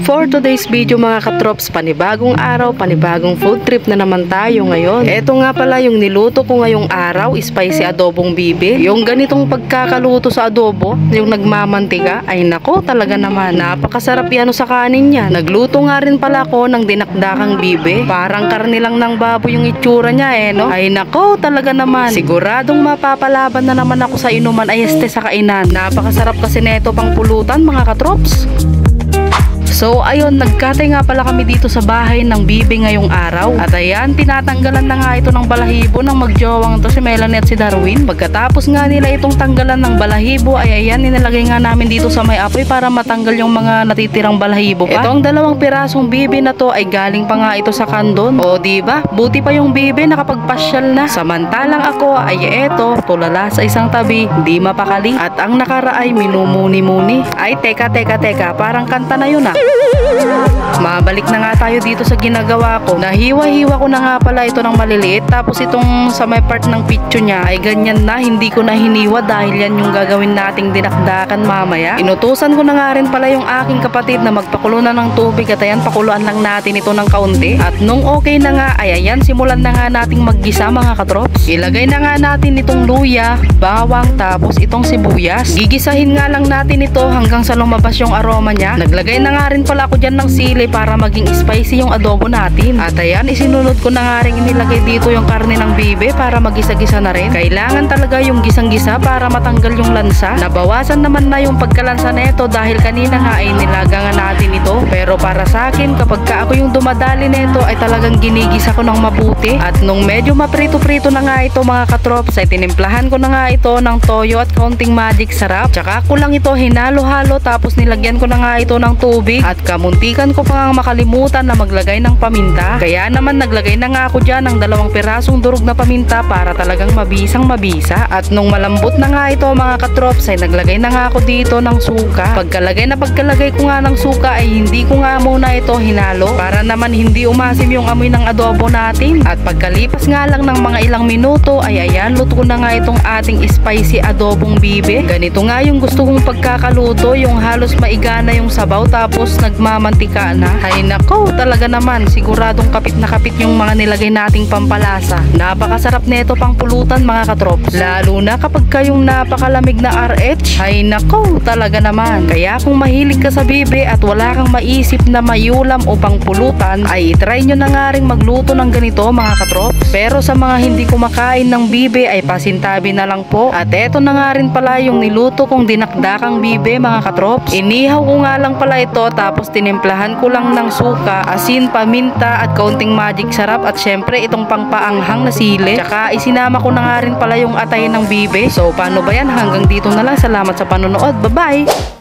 For today's video mga katrops, panibagong araw, panibagong food trip na naman tayo ngayon. Eto nga pala yung niluto ko ngayong araw, spicy adobong bibe. Yung ganitong pagkakaluto sa adobo, yung nagmamantika, ay nako talaga naman. Napakasarap yan sa kanin niya. Nagluto nga rin pala ako ng dinakdakang bibe. Parang karne lang ng baboy yung itsura niya no? Ay nako talaga naman. Siguradong mapapalaban na naman ako sa inuman ay sa kainan. Napakasarap kasi neto pang pulutan mga katrops. So ayun, nagkatay nga pala kami dito sa bahay ng bibe ngayong araw. At ayan, tinatanggalan na nga ito ng balahibo ng magjowang to si Melanie at si Darwin. Pagkatapos nga nila itong tanggalan ng balahibo ay ayan, nilalagay nga namin dito sa may apoy para matanggal yung mga natitirang balahibo pa. Itong 2 pirasong bibe na to ay galing pa nga ito sa kandon. O diba, buti pa yung bibe nakapagpasyal na. Samantalang ako ay eto, tulala sa isang tabi, di mapakali. At ang nakaraay minumuni-muni. Ay teka, parang kanta na yun Mabalik na nga tayo dito sa ginagawa ko. Nahiwa-hiwa ko na nga pala ito ng maliliit. Tapos itong sa may part ng pitcho niya ay ganyan na, hindi ko na hiniwa dahil yan yung gagawin nating dinakdakan mamaya. Inutusan ko na nga rin pala yung aking kapatid na magpakulo na ng tubig. At ayan, pakuluan lang natin ito ng kaunti. At nung okay na nga ay ayan, simulan na nga nating maggisa mga katrops. Ilagay na nga natin itong luya, bawang, tapos itong sibuyas. Gigisahin nga lang natin ito hanggang sa lumabas yung aroma niya. Naglagay na nga rin pala ako dyan ng sili para maging spicy yung adobo natin. At ayan, isinunod ko na nga rin inilagay dito yung karne ng bibe para magisa-gisa na rin. Kailangan talaga yung gisang-gisa para matanggal yung lansa. Nabawasan naman na yung pagkalansa neto dahil kanina nga ay nilaga nga natin ito. Pero para sa akin, kapag ka ako yung dumadali neto ay talagang ginigisa ko ng mabuti. At nung medyo maprito-prito na nga ito mga katrops ay tinimplahan ko na nga ito ng toyo at kaunting magic sarap. Tsaka ko lang ito hinalo-halo tapos nilagyan ko na nga ito ng tubig. At kamuntikan ko pa nga makalimutan na maglagay ng paminta. Kaya naman naglagay na nga ako dyan ng 2 pirasong durog na paminta para talagang mabisang mabisa. At nung malambot na nga ito mga katrops ay naglagay na nga ako dito ng suka. Pagkalagay ko nga ng suka ay hindi ko nga muna ito hinalo para naman hindi umasim yung amoy ng adobo natin. At pagkalipas nga lang ng mga ilang minuto ay ayan, luto na nga itong ating spicy adobong bibe. Ganito nga yung gusto kong pagkakaluto, yung halos maigana yung sabaw tapos nagmamantika na. Ay nako, talaga naman siguradong kapit na kapit yung mga nilagay nating pampalasa. Napakasarap neto pang pulutan mga katrops. Lalo na kapag kayong napakalamig na RH. Ay nako, talaga naman. Kaya kung mahilig ka sa bibe at wala kang maisip na mayulam o pang pulutan, ay try nyo na nga rin magluto ng ganito mga katrops. Pero sa mga hindi kumakain ng bibe ay pasintabi na lang po. At eto na nga rin pala yung niluto kong dinakdakang bibe mga katrops. Inihaw ko nga lang pala ito tapos tinimplahan ko lang ng suka, asin, paminta at kaunting magic sarap at syempre itong pangpaanghang na sili. Tsaka isinama ko na nga rin pala yung atay ng bibe. So paano ba yan? Hanggang dito na lang. Salamat sa panonood. Bye bye!